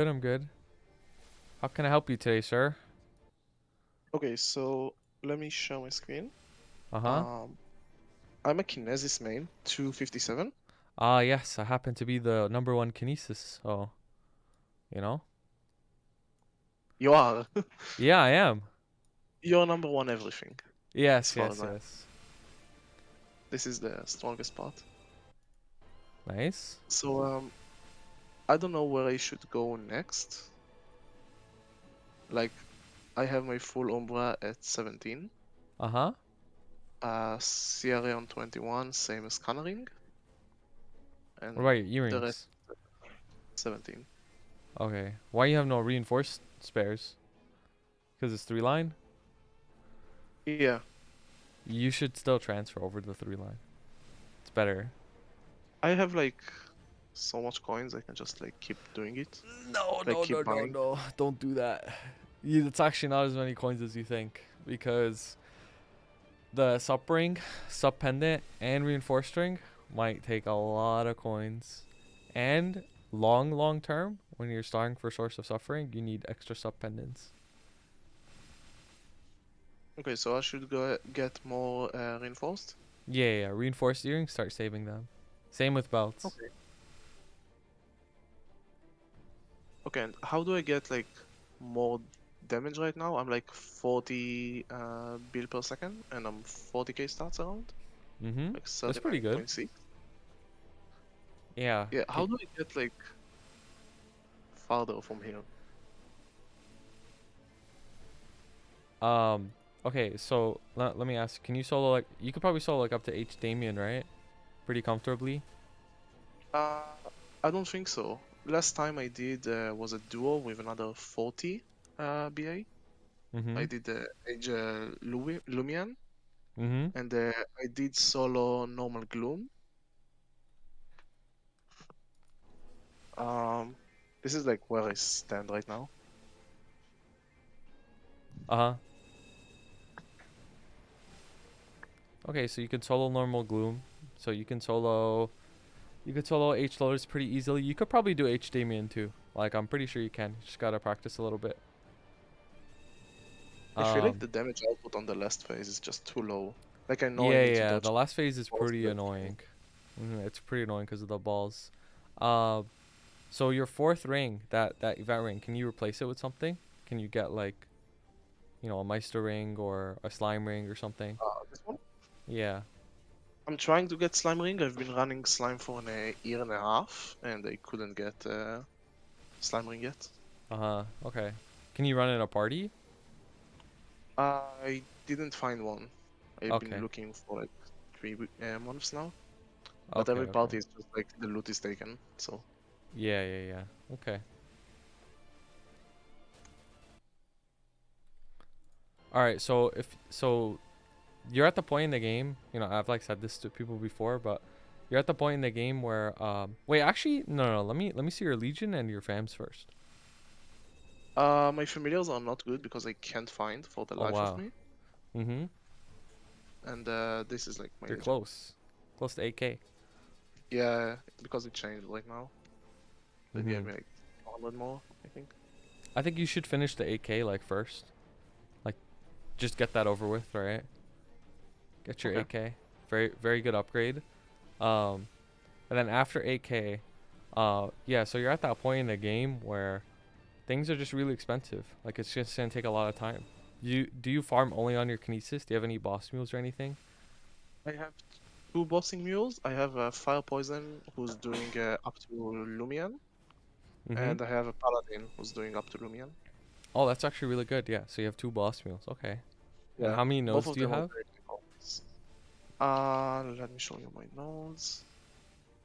Good, I'm good. How can I help you today, sir? Okay, so let me share my screen. Uh-huh. Um, I'm a Kinesis main, 257. Ah, yes, I happen to be the number one Kinesis, so, you know? You are. Yeah, I am. You're number one everything, as Yes, far as yes, I. yes. This is the strongest part. Nice. So I don't know where I should go next. Like, I have my full Umbra at 17. Uh-huh. Sierra on 21, same as Cannering, What about and your the rest earrings? 17. Okay. Why you have no reinforced spares? Because it's three line? Yeah, You should still transfer over to the three line. It's better. I have like so much coins. I can just like keep doing it, No, like no, keep no, no, buying. no. Don't do that. It's actually not as many coins as you think. Because the sup ring, sup pendant, and reinforced ring might take a lot of coins. And long term, when you're starting for source of suffering, you need extra sup pendants. Okay, so I should go get more reinforced. Yeah, reinforced earrings, start saving them. Same with belts. Okay. Okay, and how do I get like more damage right now? I'm like 40 bill per second, and I'm 40k stats around, Mm-hmm. like That's pretty good. 39.6. Yeah. Yeah, how do I get like farther from here? Um. Okay, so let me ask. Can you solo like? You could probably solo like up to H Damien, right? Pretty comfortably. Uh, I don't think so. Last time I did was a duo with another 40 BA. Mm-hmm. I did the Age Lumian, Mm-hmm. and I did solo normal Gloom. Um, this is like where I stand right now. Uh-huh. Okay, so you can solo normal gloom. So you could solo H loaders pretty easily. You could probably do H Damien too. Like I'm pretty sure you can. You just gotta practice a little bit. I feel like Um the damage output on the last phase is just too low. Like I know I yeah, need to yeah. The dodge last phase is balls pretty and everything. annoying. It's pretty annoying because of the balls. Uh, so your fourth ring, that event ring, can you replace it with something? Can you get like, a Meister ring or a slime ring or something? This one? Yeah. I'm trying to get Slime Ring. I've been running Slime for a year and a half, and I couldn't get Slime Ring yet. Uh-huh. Okay. Can you run in a party? I didn't find one. I've been Okay. looking for like 3 months now, but Okay, every okay. party is just like the loot is taken. So Yeah, yeah, yeah. Okay. All right, so if so you're at the point in the game, I've like said this to people before, but you're at the point in the game where wait, actually no, let me see your legion and your fams first. my familiars are not good because I can't find for the Oh life of wow. me, Mhm. and this is like my You're legend. close. Close to 8K. Yeah, because it changed right now. They gave Mhm. me like 100 more, I think. I think you should finish the 8K like first. Like just get that over with, right? Get your Okay. 8K. Very very good upgrade. Um and then after 8K, yeah, so you're at that point in the game where things are just really expensive. Like it's just gonna take a lot of time. Do you farm only on your Kinesis? Do you have any boss mules or anything? I have two bossing mules. I have a Fire Poison who's doing up to Lumian, Mm-hmm. and I have a Paladin who's doing up to Lumian. Oh, that's actually really good. Yeah. So you have two boss mules. Okay. And Yeah, how many both nodes of do you them are have? very difficult. Let me show you my nodes.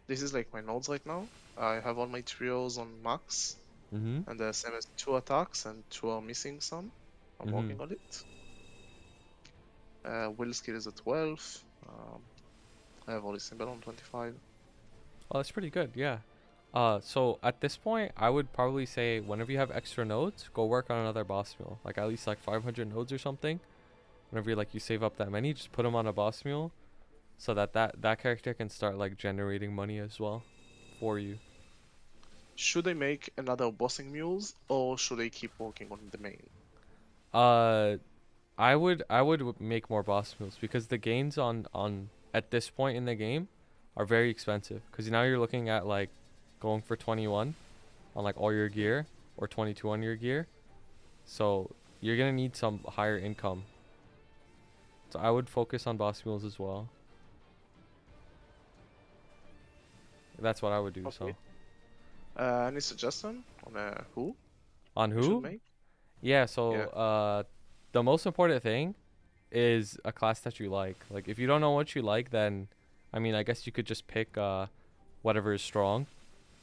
This is like my nodes right now. I have all my trios on max, Mm-hmm. and the same as two attacks, and two are missing some. I'm Mm-hmm. working on it. Will skill is at 12. I have all this symbol on 25. Oh, that's pretty good. Yeah. So at this point, I would probably say whenever you have extra nodes, go work on another boss mule. Like at least like 500 nodes or something. Whenever you save up that many, just put them on a boss mule, so that character can start like generating money as well, for you. should I make another bossing mules or should I keep working on the main? Uh, I would make more boss moves because the gains on at this point in the game are very expensive. Because now you're looking at like going for 21 on like all your gear or 22 on your gear. So you're gonna need some higher income. So I would focus on boss mules as well. That's what I would do. Okay. So Any suggestion on who on we should who? make? Yeah. So Yeah. the most important thing is a class that you like. Like if you don't know what you like, then I mean I guess you could just pick whatever is strong.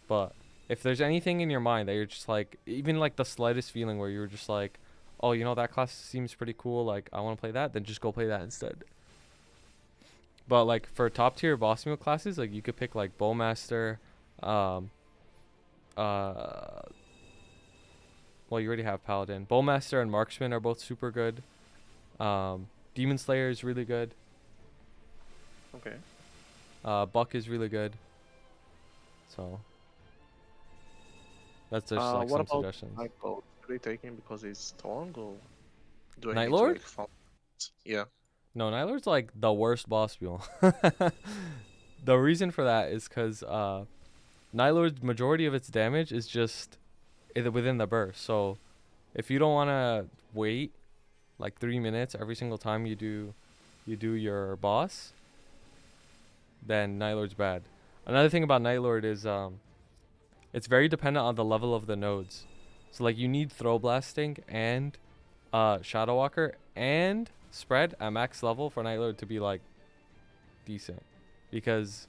But if there's anything in your mind that you're just like, even like the slightest feeling where you're just like, oh, you know, that class seems pretty cool, like I want to play that, then just go play that instead. But like for top tier boss mule classes, like you could pick like Bowmaster, um, uh, well you already have Paladin. Bowmaster and Marksman are both super good. Demon Slayer is really good. Okay. Buck is really good. So that's just like What some about suggestions. Nightbot? Should I take him because he's strong or do I Night need to Lord? like farm? Yeah. No, Nihilord's like the worst boss mule. The reason for that is because Nihilord's majority of its damage is just within the burst. So if you don't want to wait like 3 minutes every single time you do your boss, then Nihilord's bad. Another thing about Nihilord is it's very dependent on the level of the nodes. So like you need throw blasting and Shadow Walker and spread at max level for Night Lord to be like decent, because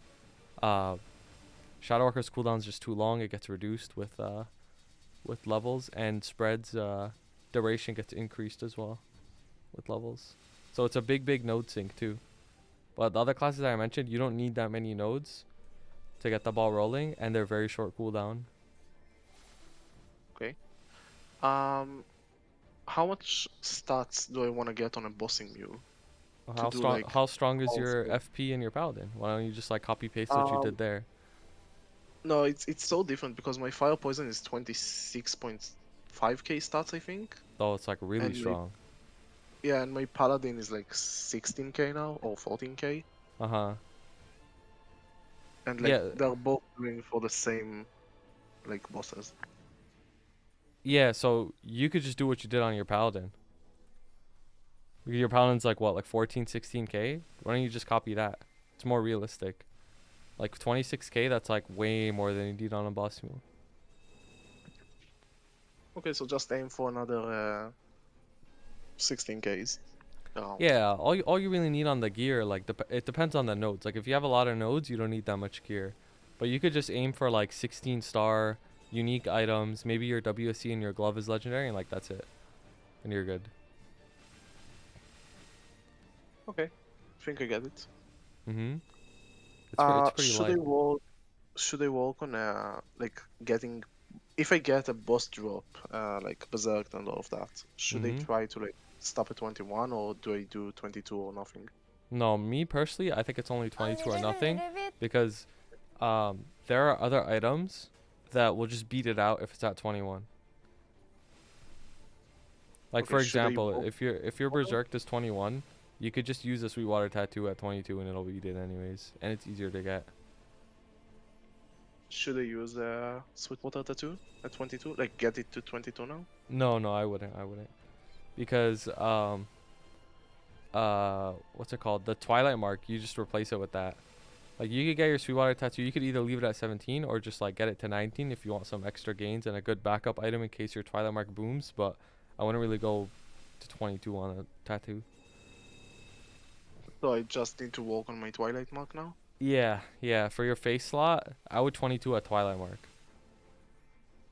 Shadow Walker's cooldown is just too long. It gets reduced with levels, and spread's duration gets increased as well with levels. So it's a big node sink too. But the other classes that I mentioned, you don't need that many nodes to get the ball rolling, and they're very short cooldown. Okay. How much stats do I want to get on a bossing mule to How do strong? like How strong is all your three? FP and your Paladin? Why don't you just like copy paste what you Um, did there? no, it's so different because my fire poison is 26.5k stats, I think, Oh, it's like really and my strong. yeah, and my paladin is like 16k now or 14k, Uh huh. and like Yeah, they're both doing for the same like bosses. yeah. So you could just do what you did on your Paladin. Your Paladin's like what, like 14, 16k? Why don't you just copy that? It's more realistic. Like 26k, that's like way more than you need on a boss mule. Okay, so just aim for another 16ks around. Yeah, all you really need on the gear, like it depends on the nodes. Like if you have a lot of nodes, you don't need that much gear. But you could just aim for like 16-star unique items. Maybe your WSC and your glove is legendary, and like that's it, and you're good. Okay, I think I get it. Mhm. It's pretty Should I light. work? Should I work on like getting? If I get a boss drop, like Berserk and all of that, should I Mhm. try to like stop at 21 or do I do 22 or nothing? No, me personally, I think it's only 22 or nothing, because there are other items that will just beat it out if it's at 21. Like Okay, for should I example, work? if your berserk does 21, you could just use a Sweetwater tattoo at 22 and it'll beat it anyways, and it's easier to get. Should I use Sweetwater Tattoo at 22? Like get it to 22 now? No, I wouldn't, because what's it called? The Twilight Mark, you just replace it with that. Like you could get your Sweetwater tattoo, you could either leave it at 17 or just like get it to 19 if you want some extra gains and a good backup item in case your Twilight Mark booms, but I wouldn't really go to 22 on a tattoo. So I just need to work on my Twilight Mark now. Yeah, for your face slot, I would 22 at Twilight Mark.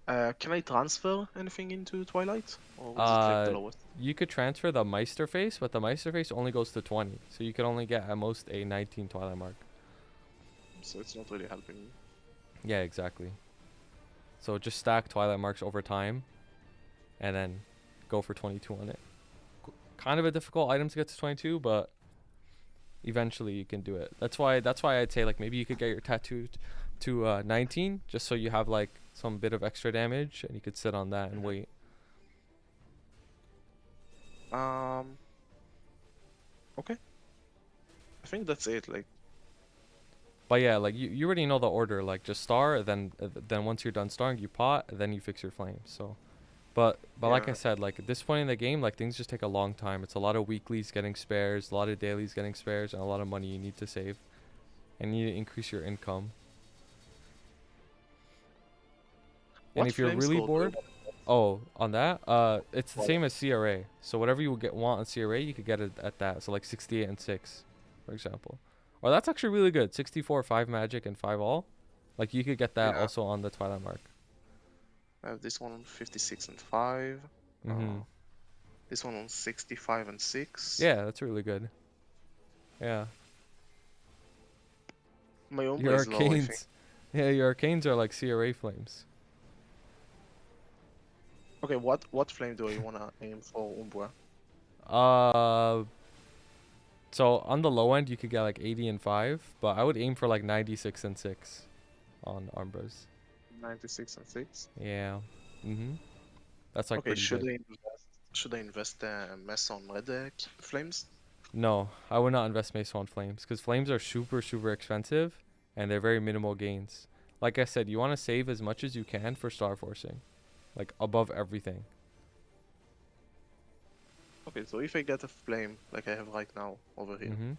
Can I transfer anything into Twilight? Or is it like the Uh, lowest? you could transfer the Meister face, but the Meister face only goes to 20, so you could only get at most a 19 Twilight Mark. So it's not really helping me. Yeah, exactly. So just stack Twilight Marks over time, and then go for 22 on it. Kind of a difficult item to get to 22, but eventually you can do it. That's why I'd say like maybe you could get your tattoo to 19, just so you have like some bit of extra damage, and you could sit on that and Mhm. wait. Um. Okay. I think that's it. Like. But yeah, like you already know the order. Like just star, then once you're done starring, you pot, then you fix your flames. So, but like I Yeah. said, like at this point in the game, like things just take a long time. It's a lot of weeklies getting spares, a lot of dailies getting spares, and a lot of money you need to save, and you need to increase your income. And What if you're flame really score do you bored, want? oh, on that, it's the Well, same as CRA. So whatever you want on CRA, you could get it at that. So like 68 and 6, for example. Or that's actually really good. 64, 5 magic, and 5 all. Like you could get that yeah. also on the Twilight Mark. I have this one on 56 and 5. Mm-hmm. This one on 65 and 6. Yeah, that's really good. Yeah. My Umbra Your is low, I think. arcanes. Yeah, your arcanes are like CRA flames. Okay, what flame do I wanna aim for Umbra? Uh, so on the low end, you could get like 80 and 5, but I would aim for like 96 and 6 on Umbras. 96 and 6. Yeah. Mm-hmm. That's like Okay, pretty good. should I invest the mess on red flames? No, I would not invest Mace on Flames because Flames are super, super expensive and they're very minimal gains. Like I said, you want to save as much as you can for Star Forcing, like above everything. Okay, so if I get a flame like I have right now over here, Mm-hmm.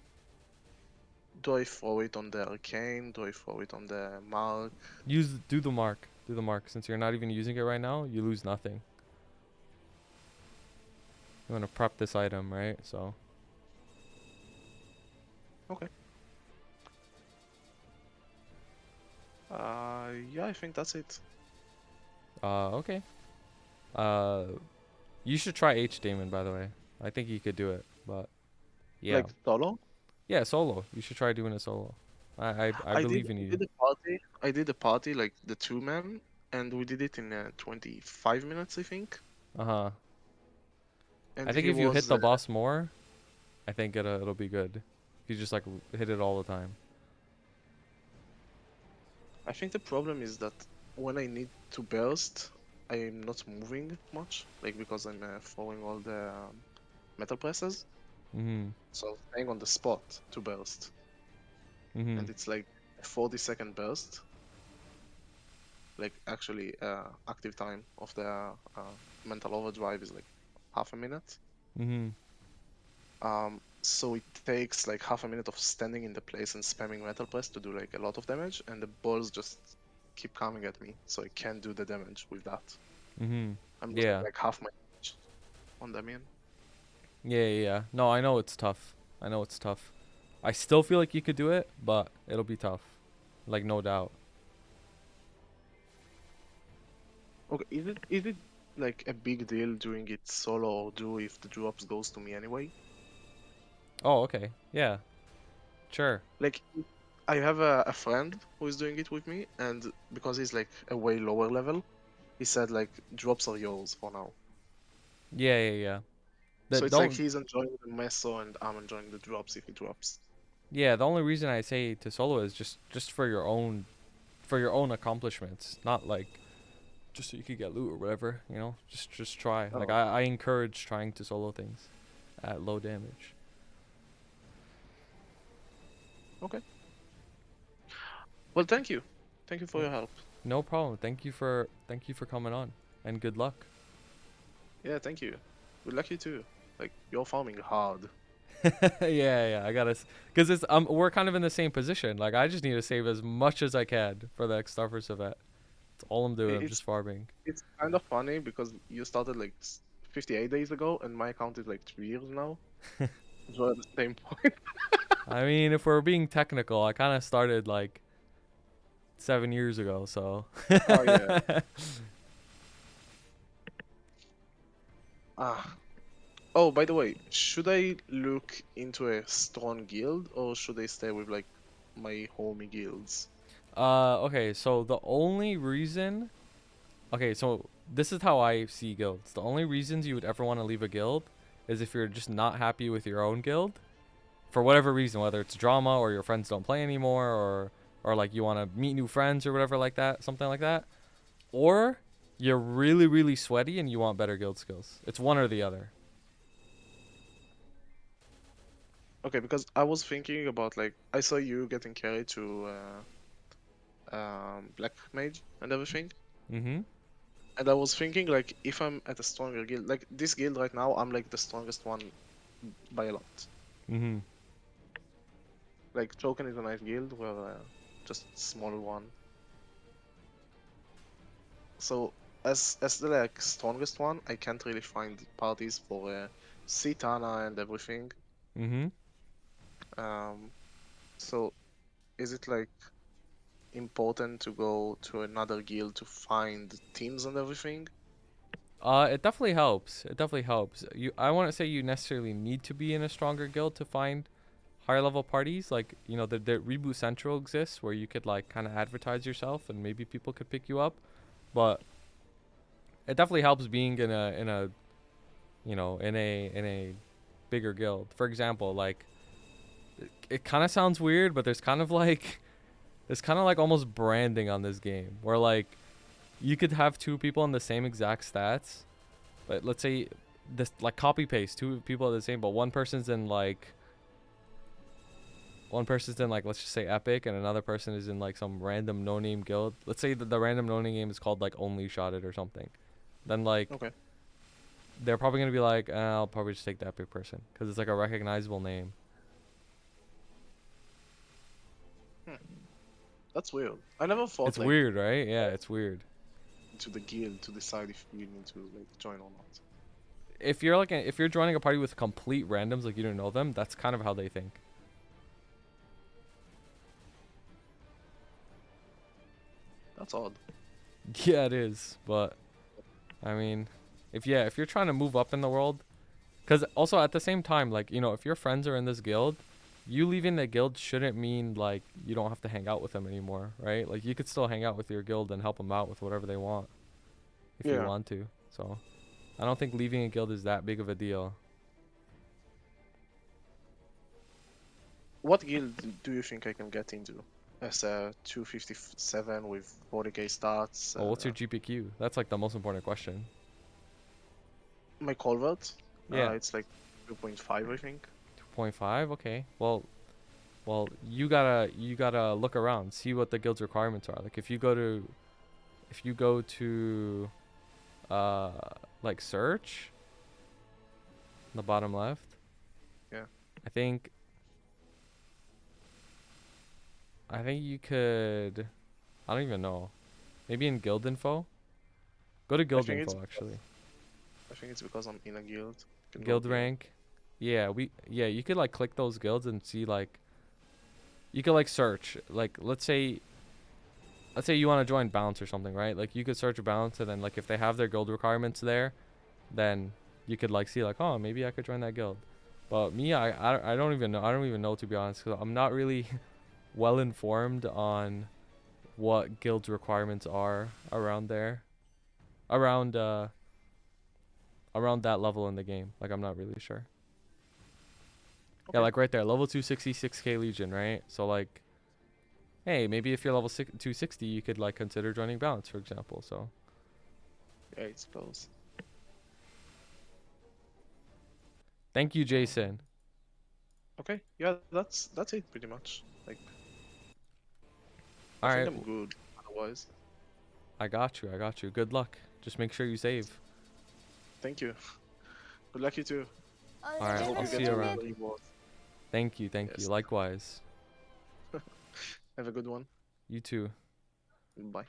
do I throw it on the arcane? Do I throw it on the mark? Do the mark. Do the mark. Since you're not even using it right now, you lose nothing. You want to prep this item, right? So. Okay. Yeah, I think that's it. Okay. Uh, you should try H Damon, by the way. I think you could do it, but yeah, Like solo? yeah, solo. You should try doing it solo. I believe in I you. did a party. I did a party like the 2 man, and we did it in 25 minutes, I think. Uh huh. I And think he if you hit was the boss more, I think it'll be good. If you just like hit it all the time. I think the problem is that when I need to burst, I am not moving much, like because I'm throwing all the metal presses. Mhm. So I'm staying on the spot to burst, Mhm. and it's like a 40-second burst. Like actually, active time of the mental overdrive is like half a minute. Mhm. So it takes like half a minute of standing in the place and spamming metal press to do like a lot of damage, and the balls just keep coming at me, so I can't do the damage with that. Mhm. I'm losing Yeah. like half my damage on them in. Yeah. Yeah. Yeah. No, I know it's tough. I know it's tough. I still feel like you could do it, but it'll be tough. Like no doubt. Okay, is it like a big deal doing it solo or do if the drops goes to me anyway? Oh, okay. Yeah. Sure. Like I have a friend who is doing it with me, and because he's like a way lower level, he said like drops are yours for now. Yeah. Yeah. Yeah. So That it's like don't. he's enjoying the meso and I'm enjoying the drops if he drops. Yeah. The only reason I say to solo is just for your own accomplishments, not like just so you could get loot or whatever. You know, just try. Like Oh, I encourage trying to solo things at low damage. okay. Well, thank you. Thank you for Yeah. your help. No problem. Thank you for coming on, and good luck. Yeah, thank you. Good luck you too. Like you're farming hard. Yeah, I gotta, cause it's we're kind of in the same position. Like I just need to save as much as I can for the next Starfers event. That's all I'm doing. I'm It's just farming. it's kind of funny because you started like 58 days ago and my account is like 3 years now. We're at the same point. I mean, if we're being technical, I kind of started like 7 years ago. So. Oh yeah. Ah. Oh, by the way, should I look into a strong guild or should I stay with like my homie guilds? Okay. So the only reason. Okay, so this is how I see guilds. The only reasons you would ever want to leave a guild is if you're just not happy with your own guild, for whatever reason, whether it's drama or your friends don't play anymore, or like you want to meet new friends or whatever like that, something like that. or you're really, really sweaty and you want better guild skills. It's one or the other. Okay, because I was thinking about like I saw you getting carried to black mage and everything, Mm-hmm. and I was thinking like if I'm at a stronger guild, like this guild right now, I'm like the strongest one by a lot. Mm-hmm. Like Token is a nice guild, where just small one. So as the like strongest one, I can't really find parties for Citana and everything. Mm-hmm. Um, so is it like important to go to another guild to find teams and everything? It definitely helps. It definitely helps. I wouldn't say you necessarily need to be in a stronger guild to find higher level parties. Like, the Reboot Central exists where you could like kind of advertise yourself and maybe people could pick you up. But it definitely helps being in a bigger guild. For example, like it kind of sounds weird, but there's kind of like almost branding on this game where like you could have two people in the same exact stats. But let's say this like copy paste, two people are the same, but one person's in like let's just say Epic and another person is in like some random no name guild. Let's say that the random no name game is called like Only Shotted or something. Then like Okay. they're probably gonna be like, I'll probably just take the Epic person because it's like a recognizable name. Hmm. That's weird. I never thought It's like weird, right? Yeah, it's weird. to the guild to decide if you need to like join or not. If you're joining a party with complete randoms, like you don't know them, that's kind of how they think. That's odd. Yeah, it is. But I mean, if you're trying to move up in the world, because also at the same time, like if your friends are in this guild, you leaving the guild shouldn't mean like you don't have to hang out with them anymore, right? Like you could still hang out with your guild and help them out with whatever they want if you Yeah. want to. So I don't think leaving a guild is that big of a deal. What guild do you think I can get into? As a 257 with 40k stats. Well, what's your GPQ? That's like the most important question. My culvert, Yeah, it's like 2.5, I think. 2.5. Okay. Well, you gotta look around, see what the guild's requirements are. Like if you go to uh like search in the bottom left. Yeah. I think you could, I don't even know. Maybe in guild info. Go to I guild think it's info actually. I think it's because I'm in a guild. Can go Guild here. rank. Yeah, you could like click those guilds and see like you could like search. Like let's say you want to join Bounce or something, right? Like you could search Bounce and then like if they have their guild requirements there, then you could like see like, oh, maybe I could join that guild. But me, I don't even know. I don't even know, to be honest, because I'm not really well informed on what guild's requirements are around there, around around that level in the game. Like I'm not really sure. Yeah, Okay. like right there, level 266k Legion, right? So like, hey, maybe if you're level 260, you could like consider joining Balance, for example. So Yeah, it's close. thank you, Jason. Okay. Yeah, that's it pretty much. Like I All think right, I'm good otherwise. I got you. I got you. Good luck. Just make sure you save. Thank you. Good luck you too. All I right, hope I'll you see get you your around. reward. Thank you. Thank you. Yes. Likewise. Have a good one. You too. Bye.